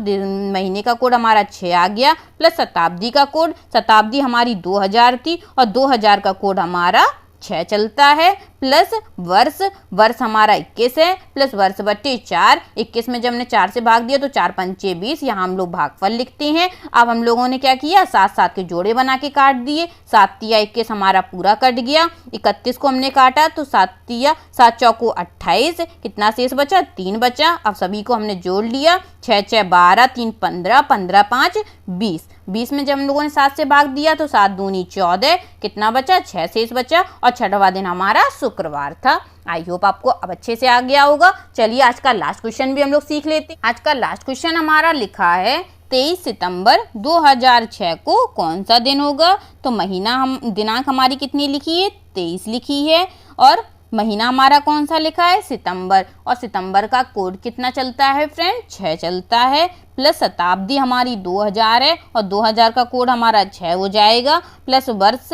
महीने का कोड हमारा 6 आ गया, प्लस शताब्दी का कोड, शताब्दी हमारी 2000 थी और 2000 का कोड हमारा 6 चलता है, प्लस वर्ष, वर्ष हमारा 21 है, प्लस वर्ष बटे 4, 21 में जब हमने 4 से भाग दिया तो 4 पंचे 20, यहाँ हम लोग भागफल लिखते हैं। अब हम लोगों ने क्या किया, 7 7 के जोड़े बना के काट दिए, 7 तिया 21 हमारा पूरा कट गया, 31 को हमने काटा तो 7 तिया 7 चौको 28, कितना शेष बचा, 3 बचा। अब सभी को हमने जोड़ लिया, 6 6 12, 3 15, 15 5 20, 20 में जब हम लोगों ने 7 से भाग दिया तो 7 दूनी 14, कितना बचा, 6 शेष बचा और छठवां दिन हमारा शुक्रवार था। आई होप आपको अब अच्छे से आ गया होगा। चलिए आज का लास्ट क्वेश्चन भी हम लोग सीख लेते हैं। आज का लास्ट क्वेश्चन हमारा लिखा है 23 सितंबर 2006 को कौन सा दिन होगा, तो महीना दिनांक हमारी कितनी लिखी है, 23 लिखी है और महीना हमारा कौन सा लिखा है, सितंबर, और सितंबर का कोड कितना चलता है फ्रेंड, 6 चलता है, प्लस शताब्दी हमारी 2000 है और 2000 का कोड हमारा 6 हो जाएगा, प्लस वर्ष,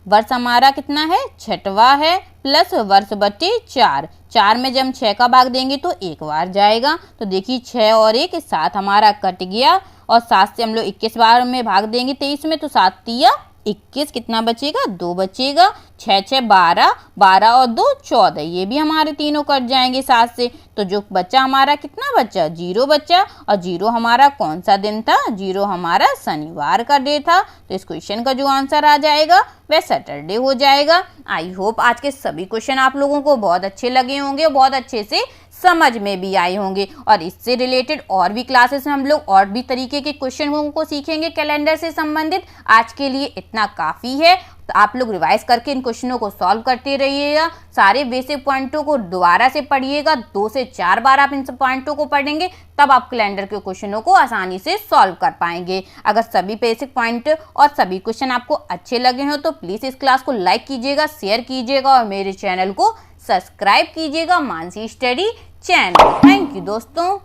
वर्ष हमारा कितना है, छठवा है, प्लस वर्ष बटे 4, 4 में जब हम 6 का भाग देंगे तो 1 बार जाएगा, तो देखिए 6 और 1 7 हमारा कट गया और 7 से हम लोग 21 बार में भाग देंगे 23 में तो 7 तिया 21, कितना बचेगा, 2 बचेगा, 6 6 12, 12 और 2 14, ये भी हमारे तीनों कट जाएंगे 7 से, तो जो बचा हमारा कितना बचा, 0 बचा और 0 हमारा कौन सा दिन था, 0 हमारा शनिवार का डे था। तो इस क्वेश्चन का जो आंसर आ जाएगा वह सैटरडे हो जाएगा। आई होप आज के सभी क्वेश्चन आप लोगों को बहुत अच्छे लगे होंगे, बहुत अच्छे से समझ में भी आए होंगे और इससे रिलेटेड और भी क्लासेस में हम लोग और भी तरीके के क्वेश्चन को सीखेंगे कैलेंडर से संबंधित। आज के लिए इतना काफ़ी है, तो आप लोग रिवाइज करके इन क्वेश्चनों को सॉल्व करते रहिएगा, सारे बेसिक पॉइंटों को दोबारा से पढ़िएगा, 2 से 4 बार आप इन सब पॉइंटों को पढ़ेंगे तब आप कैलेंडर के क्वेश्चनों को आसानी से सॉल्व कर पाएंगे। अगर सभी बेसिक पॉइंट और सभी क्वेश्चन आपको अच्छे लगे हो तो प्लीज़ इस क्लास को लाइक कीजिएगा, शेयर कीजिएगा और मेरे चैनल को सब्सक्राइब कीजिएगा, Mansi study channel. Thank you दोस्तों।